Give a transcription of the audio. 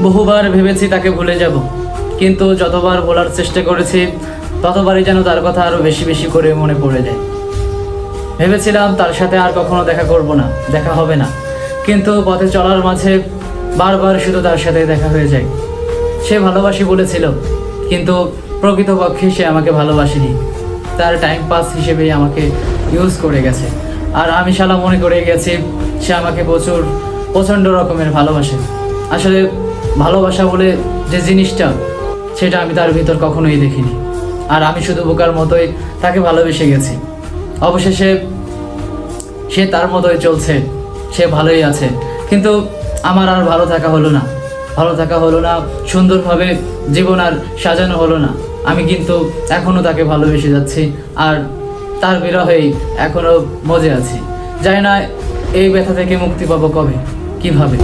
বহুবার ভেবেছি তাকে ভুলে যাব, কিন্তু যতবার বলার চেষ্টা করেছি ততবারই যেন তার কথা আরও বেশি বেশি করে মনে পড়ে যায়। ভেবেছিলাম তার সাথে আর কখনো দেখা করব না, দেখা হবে না, কিন্তু পথে চলার মাঝে বারবার শুধু তার সাথে দেখা হয়ে যায়। সে ভালোবাসি বলেছিল, কিন্তু প্রকৃতপক্ষে সে আমাকে ভালোবাসেনি। তার টাইম পাস হিসেবেই আমাকে ইউজ করে গেছে, আর আমি শালা মনে করে গেছি সে আমাকে প্রচণ্ড রকমের ভালোবাসে। আসলে ভালোবাসা বলে যে জিনিসটা, সেটা আমি তার ভিতর কখনোই দেখিনি, আর আমি শুধু বোকার মতোই তাকে ভালোবেসে গেছি। অবশেষে সে তার মতোই চলছে, সে ভালোই আছে, কিন্তু আমার আর ভালো থাকা হলো না, সুন্দরভাবে জীবন আর সাজানো হলো না। আমি কিন্তু এখনও তাকে ভালোবেসে যাচ্ছি, আর তার বিরহেই এখনও মজে আছি। জানি না এই ব্যথা থেকে মুক্তি পাবো কবে, কিভাবে।